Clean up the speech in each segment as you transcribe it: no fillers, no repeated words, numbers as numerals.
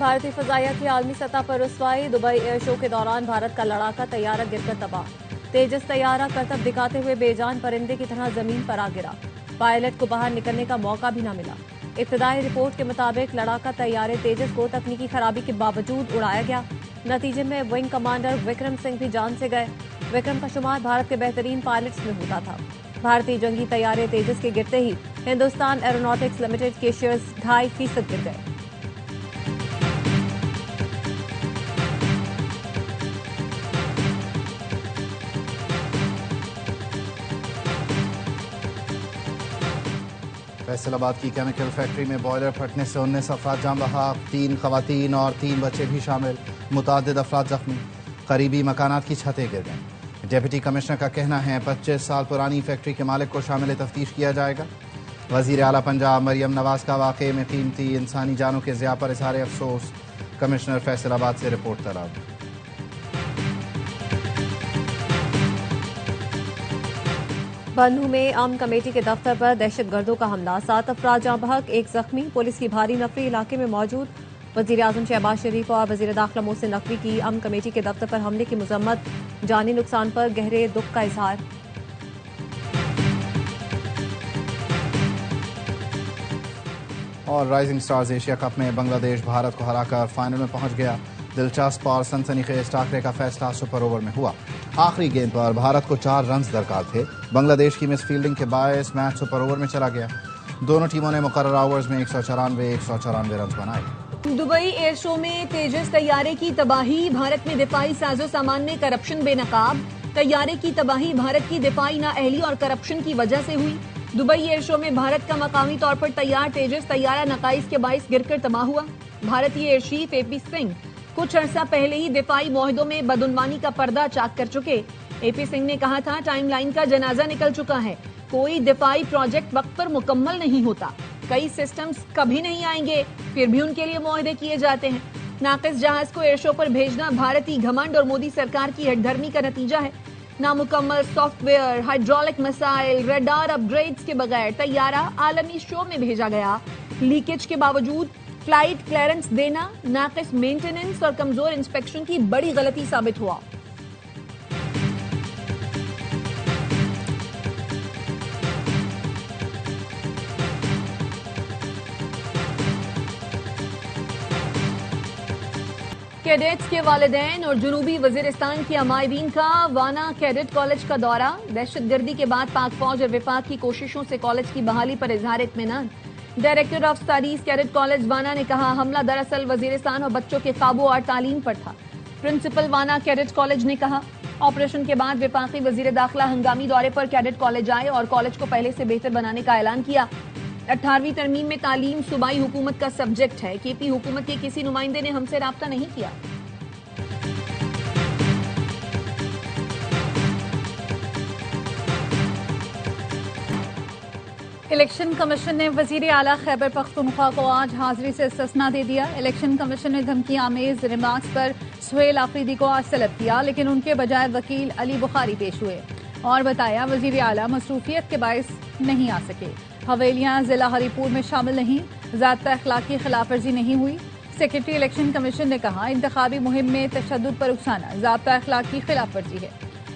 भारतीय फजाइया की आलमी सतह पर रुसवाई। दुबई एयर शो के दौरान भारत का लड़ाका तैयारा गिरकर तबाह। तेजस तैयारा करतब दिखाते हुए बेजान परिंदे की तरह जमीन पर आ गिरा। पायलट को बाहर निकलने का मौका भी न मिला। इब्तदाई रिपोर्ट के मुताबिक लड़ाका तैयारे तेजस को तकनीकी खराबी के बावजूद उड़ाया गया। नतीजे में विंग कमांडर विक्रम सिंह भी जान से गए। विक्रम का शुमार भारत के बेहतरीन पायलट्स में होता था। भारतीय जंगी तैयारे तेजस के गिरते ही हिंदुस्तान एरोनॉटिक्स लिमिटेड के शेयर्स 2.5% गिर गए। फैसलाबाद की केमिकल फैक्ट्री में बॉयलर फटने से 19 अफराद जान बहक, 3 खवातीन और 3 बच्चे भी शामिल। मुतादिद अफराद जख्मी। करीबी मकानात की छतें गिर गईं। डिप्टी कमिश्नर का कहना है 25 साल पुरानी फैक्ट्री के मालिक को शामिल तफ्तीश किया जाएगा। वज़ीर आला पंजाब मरियम नवाज का वाक़े में कीमती इंसानी जानों के ज़िया पर इज़हार अफसोस। कमिश्नर फैसलाबाद से रिपोर्ट तलब। बन्नू में आम कमेटी के दफ्तर पर दहशतगर्दों का हमला, 7 अफराद जाँ बहक, 1 जख्मी। पुलिस की भारी नफरी इलाके में मौजूद। वज़ीर आज़म शहबाज शरीफ और वज़ीर दाखिला मोहसिन नकवी की आम कमेटी के दफ्तर पर हमले की मजम्मत। जानी नुकसान पर गहरे दुख का इजहार। और राइजिंग स्टार्स एशिया कप में बांग्लादेश भारत को हराकर फाइनल में पहुंच गया। दिलचस्प और सनसनीखेज टाकरे का फैसला सुपर ओवर में हुआ। आखिरी गेंद पर भारत को 4 रन दरकार थे। बांग्लादेश की मिस फील्डिंग के बायस मैच सुपर ओवर में चला गया। दोनों टीमों ने मुकर्रर ओवर्स में 194 रन बनाए। दुबई एयर शो में तेजस तैयारे की तबाही, भारत में दिफाई साजो सामान में करप्शन बेनकाब। तैयारे की तबाही भारत की दिफाई नाअहली और करप्शन की वजह से हुई। दुबई एयर शो में भारत का मकामी तौर पर तैयार तेजस तैयारा नकाइस के बाइस गिरकर तबाह हुआ। भारतीय एयर चीफ एपी सिंह कुछ अरसा पहले ही दिफाई मुआहदों में बदउनवानी का पर्दा चाक कर चुके। एपी सिंह ने कहा था टाइमलाइन का जनाजा निकल चुका है। कोई दिफाई प्रोजेक्ट वक्त पर मुकम्मल नहीं होता। कई सिस्टम्स कभी नहीं आएंगे, फिर भी उनके लिए मुआहदे किए जाते हैं। नाकिस जहाज को एयर शो पर भेजना भारतीय घमंड और मोदी सरकार की हठधर्मी का नतीजा है। नामुकम्मल software, hydraulic missile, radar upgrades के बगैर तैयारा आलमी शो में भेजा गया। लीकेज के बावजूद फ्लाइट क्लियरेंस देना, नाकिस मेंटेनेंस और कमजोर इंस्पेक्शन की बड़ी गलती साबित हुआ। कैडेट्स के वालिदैन और जनूबी वजीरिस्तान के अमायरीन का वाना कैडेट कॉलेज का दौरा। दहशतगर्दी के बाद पाक फौज और विफाक की कोशिशों से कॉलेज की बहाली पर इजहार इत्मीनान। Director of studies cadet college Wana ने कहा हमला दरअसल वजीरिस्तान और बच्चों के काबू और तालीम पर था। प्रिंसिपल वाना कैडेट कॉलेज ने कहा ऑपरेशन के बाद विफाकी वजीर दाखिला हंगामी दौरे पर कैडेट कॉलेज आए और कॉलेज को पहले से बेहतर बनाने का ऐलान किया। 18वीं तरमीम में तालीम सूबाई हुकूमत का सब्जेक्ट है। केपी हुकूमत के किसी नुमाइंदे ने हमसे राब्ता नहीं किया। इलेक्शन कमीशन ने वजीर आला खैबर पख्तूनख्वा को आज हाजिरी से इस्तिस्ना दे दिया। इलेक्शन कमीशन ने धमकी आमेज रिमार्क्स पर सुहेल आफरीदी को आज तलब किया, लेकिन उनके बजाय वकील अली बुखारी पेश हुए और बताया वजीर आला मसरूफियत के बायस नहीं आ सके। हवेलियां जिला हरीपुर में शामिल नहीं, ज़ाब्ता अखलाक की खिलाफ वर्जी नहीं हुई। सेक्रेटरी इलेक्शन कमीशन ने कहा इंतखाबी मुहिम में तशद्दुद पर उकसाना ज़ाब्ता अखलाक की खिलाफ वर्जी है।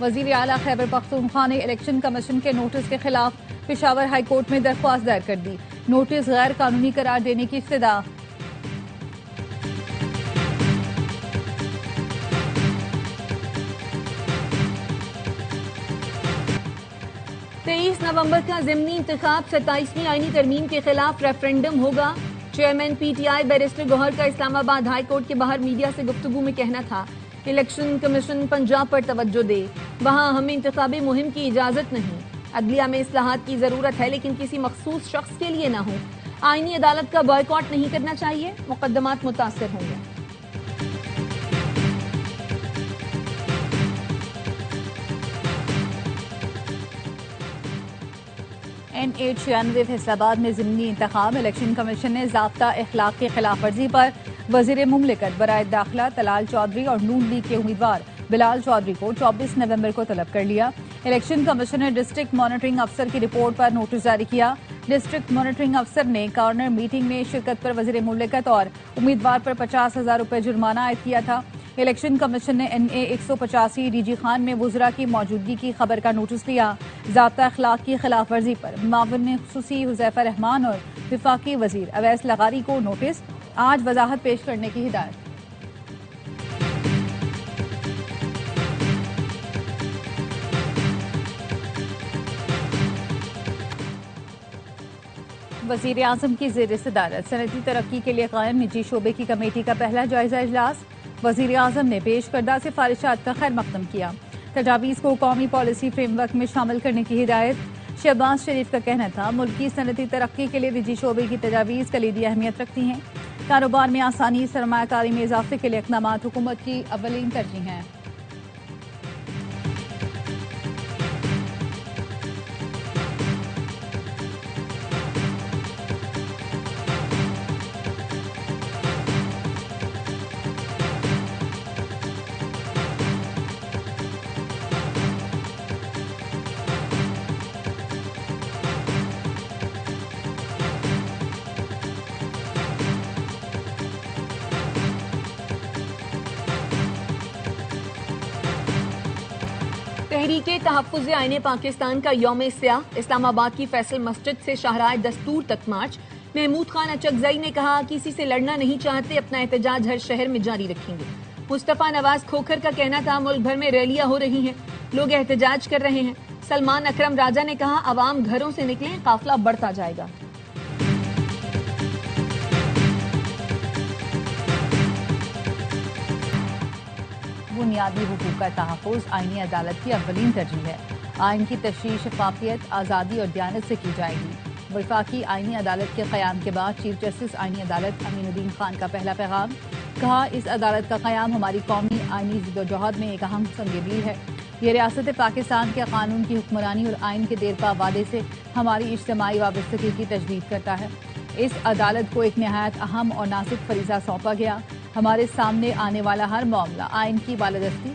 वजीर आला खैबर पख्तूनख्वा ने इलेक्शन कमीशन के नोटिस के खिलाफ पेशावर हाई कोर्ट में दरख्वास्त दायर कर दी। नोटिस गैर कानूनी करार देने की इस्तदा। 23 नवंबर का ज़िमनी इंतखाब 27वीं आईनी तरमीम के खिलाफ रेफरेंडम होगा। चेयरमैन पीटीआई बैरिस्टर गौहर का इस्लामाबाद हाई कोर्ट के बाहर मीडिया से गुफ्तगू में कहना था इलेक्शन कमीशन पंजाब पर तवज्जो दे, वहां हमें इंतखाबी मुहिम की इजाजत नहीं। अदलिया में इस्लाहात की जरूरत है, लेकिन किसी मखसूस शख्स के लिए ना हो। आईनी अदालत का बॉयकॉट नहीं करना चाहिए, मुकदमात मुतासर होंगे। NH96 फैसलाबाद में ज़िमनी इंतखाब। इलेक्शन कमीशन ने ज़ाब्ता अखलाक की खिलाफ वर्जी पर वज़ीर मुमलिकत बराए दाखिला तलाल चौधरी और नून लीग के उम्मीदवार बिलाल चौधरी को 24 नवंबर को तलब कर लिया। इलेक्शन कमीशन ने डिस्ट्रिक्ट मॉनिटरिंग अफसर की रिपोर्ट पर नोटिस जारी किया। डिस्ट्रिक्ट मॉनिटरिंग अफसर ने कॉर्नर मीटिंग में शिरकत पर वजीर मुमलिकत और उम्मीदवार पर 50,000 रुपए जुर्माना आयद किया था। इलेक्शन कमीशन ने NA 185 DG खान में वुज़रा की मौजूदगी की खबर का नोटिस लिया। ज़ाब्ता अखलाक की खिलाफ वर्जी पर मावन खुसूसी हुज़ैफा रहमान और विफाकी वजीर अवैस लगारी को नोटिस, आज वजाहत पेश करने की हिदायत। वज़ीर आज़म की ज़ेर सदारत सनती तरक्की के लिए कायम निजी शोबे की कमेटी का पहला जायजा इजलास। वज़ीर आज़म ने पेश करदा सिफारिशात का खैर मकदम किया। तजावीज़ को कौमी पॉलिसी फ्रेमवर्क में शामिल करने की हिदायत। शहबाज शरीफ का कहना था मुल्क की सनती तरक्की के लिए निजी शोबे की तजावीज़ कलीदी अहमियत रखती हैं। कारोबार में आसानी, सरमायाकारी में इजाफे के लिए इक़दाम हुकूमत की अव्वलीन तरजीह हैं। तहरीके तहफ़्फ़ुज़ आईने पाकिस्तान का यौम स्याह, इस्लामाबाद की फैसल मस्जिद से शाहराह दस्तूर तक मार्च। महमूद खान अचकज़ई ने कहा किसी से लड़ना नहीं चाहते, अपना एहतजाज हर शहर में जारी रखेंगे। मुस्तफ़ा नवाज खोखर का कहना था मुल्क भर में रैलियां हो रही हैं, लोग एहतजाज कर रहे हैं। सलमान अकरम राजा ने कहा अवाम घरों से निकलें, काफिला बढ़ता जाएगा। बुनियादी हुकूक का तहफ़्फ़ुज़ आईनी अदालत की अव्वलीन तरजीह है। आइन की तशरीह शफाफियत, आज़ादी और दयानत से की जाएगी। वफाकी आईनी अदालत के क़याम के बाद चीफ जस्टिस आईनी अदालत अमीनुद्दीन खान का पहला पैगाम। कहा इस अदालत का क़याम हमारी कौमी आईनी जद्दोजहद में एक अहम संग-ए-मील है। ये रियासत पाकिस्तान के कानून की हुक्मरानी और आइन के देरपा वादे से हमारी इज्तिमाई वाबस्तगी की तजदीद करता है। इस अदालत को एक नहायत अहम और नाजुक फरीज़ा सौंपा गया। हमारे सामने आने वाला हर मामला आइन की बालादस्ती।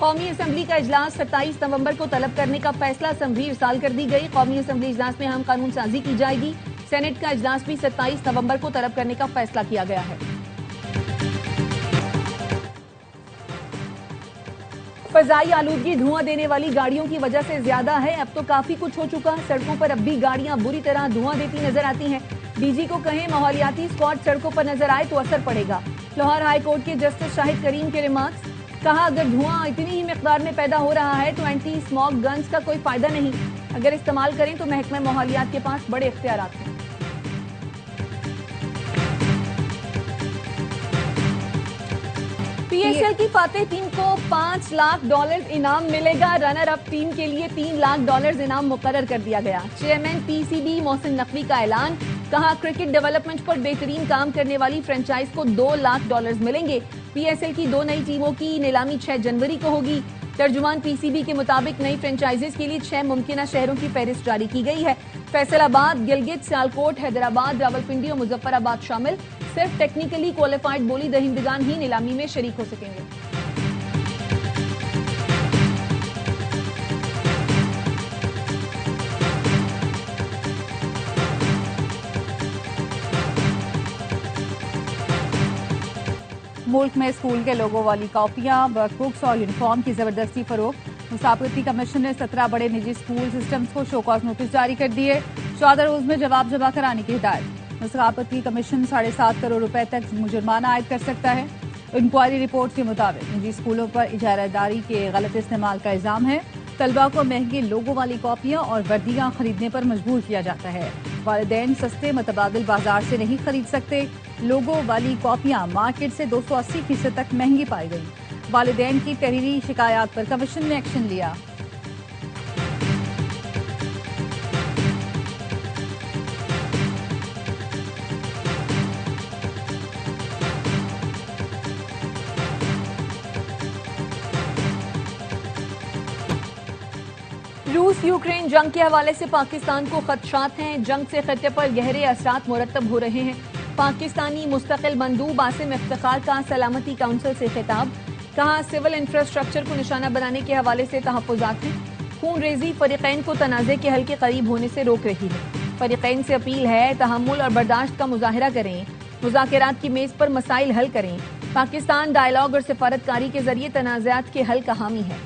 कौमी असम्बली का इजलास 27 नवंबर को तलब करने का फैसला असम्बली इरसाल कर दी गई। कौमी असम्बली इजलास में अहम कानून साजी की जाएगी। सेनेट का इजलास भी 27 नवंबर को तलब करने का फैसला किया गया है। फजाई आलूदगी धुआं देने वाली गाड़ियों की वजह से ज्यादा है। अब तो काफी कुछ हो चुका। सड़कों पर अब भी गाड़ियां बुरी तरह धुआं देती नजर आती हैं। डीजी को कहें माहौलियाती स्क्वाड सड़कों पर नजर आए तो असर पड़ेगा। लाहौर हाई कोर्ट के जस्टिस शाहिद करीम के रिमार्क्स। कहा अगर धुआं इतनी ही मिकदार में पैदा हो रहा है तो एंटी स्मॉग गन्स का कोई फायदा नहीं। अगर इस्तेमाल करें तो महकमा माहौलियात के पास बड़े इख्तियारात हैं। PSL की फातेह टीम को $5 लाख इनाम मिलेगा। रनर अप टीम के लिए $3 लाख इनाम मुकर्रर कर दिया गया। चेयरमैन PCB मोहसिन नकवी का ऐलान। कहा क्रिकेट डेवलपमेंट पर बेहतरीन काम करने वाली फ्रेंचाइज को $2 लाख मिलेंगे। PSL की 2 नई टीमों की नीलामी 6 जनवरी को होगी। तर्जुमान PCB के मुताबिक नई फ्रेंचाइजेस के लिए 6 मुमकिना शहरों की फहरिस्त जारी की गई है। फैसलाबाद, गिलगित, सियालकोट, हैदराबाद, रावलपिंडी और मुजफ्फराबाद शामिल। सिर्फ टेक्निकली क्वालिफाइड बोली दहिंदगान ही नीलामी में शरीक हो सकेंगे। मुल्क में स्कूल के लोगों वाली कॉपियां, वर्कबुक्स और यूनिफॉर्म की जबरदस्ती फरोख्त। मुसाफिरती कमीशन ने 17 बड़े निजी स्कूल सिस्टम्स को शोकॉज नोटिस जारी कर दिए। 14 रोज में जवाब जमा कराने की हिदायत। मुसाफिरती कमीशन 7.5 करोड़ रुपए तक जुर्माना आयद कर सकता है। इंक्वायरी रिपोर्ट के मुताबिक निजी स्कूलों पर इजारादारी के गलत इस्तेमाल का इल्जाम है। तलबा को महंगी लोगों वाली कॉपियां और वर्दियां खरीदने पर मजबूर किया जाता है। वालिदैन सस्ते मुतबादिल बाजार से नहीं खरीद सकते। लोगों वाली कॉपियां मार्केट से 280% तक महंगी पाई गई। वालिदैन की तहरीरी शिकायत पर कमीशन ने एक्शन लिया। रूस यूक्रेन जंग के हवाले से पाकिस्तान को खदशात हैं। जंग से खत्े पर गहरे असरात मुरतब हो रहे हैं। पाकिस्तानी मुस्तकिल मंदूब आसिम इफ्तिखार का सलामती काउंसिल से खिताब। कहा सिविल इंफ्रास्ट्रक्चर को निशाना बनाने के हवाले से तहफ़्फ़ुज़ात हैं। खून रेजी फरीक़ैन को तनाज़े के हल के करीब होने से रोक रही है। فریقین سے اپیل ہے تحمل اور برداشت کا مظاہرہ کریں، مذاکرات کی میز پر مسائل حل کریں۔ پاکستان ڈائیلاگ اور سفارتکاری کے ذریعے تنازعات کے حل کا حامی ہے۔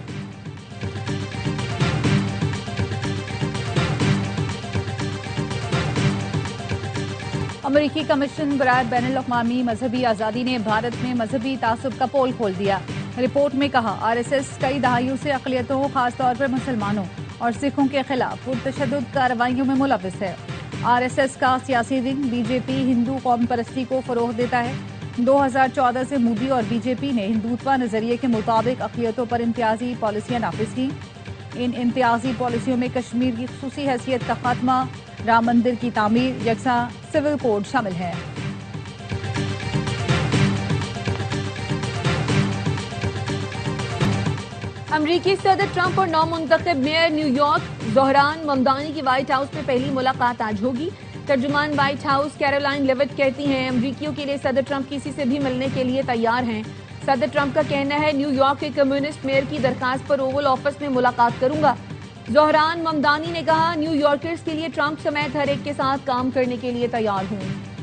امریکی کمیشن برائے بین الاقوامی مذہبی آزادی نے بھارت میں مذہبی تعصب کا پول کھول دیا۔ رپورٹ میں کہا RSS کئی دہائیوں سے اقلیتوں خاص طور پر مسلمانوں اور سکھوں کے خلاف پرتشدد کارروائیوں میں ملوث ہے۔ RSS کا سیاسی ونگ BJP ہندو قوم پرستی کو فروغ دیتا ہے۔ 2014 سے مودی اور BJP نے ہندوتوا نظریے کے مطابق اقلیتوں پر امتیازی پالیسیاں نافذ کی۔ ان امتیازی پالیسیوں میں کشمیر کی خصوصی حیثیت کا خاتمہ، رام مندر کی تعمیر، یکساں سول کوڈ شامل ہے۔ امریکی صدر ٹرمپ اور نو منتخب mayor new York Dhahran Mamdani کی وائٹ ہاؤس میں پہلی ملاقات آج ہوگی۔ ترجمان وائٹ ہاؤس کیرولائن لیوٹ کہتی ہیں امریکیوں کے لیے صدر ٹرمپ کسی سے بھی ملنے کے لیے تیار ہیں۔ صدر ٹرمپ کا کہنا ہے نیو یارک کے کمیونسٹ میئر کی درخواست پر اوول آفس میں ملاقات کروں گا۔ زہران ممدانی نے کہا نیو یارکرز کے لیے ٹرمپ سمیت ہر ایک کے ساتھ کام کرنے کے لیے تیار ہوں۔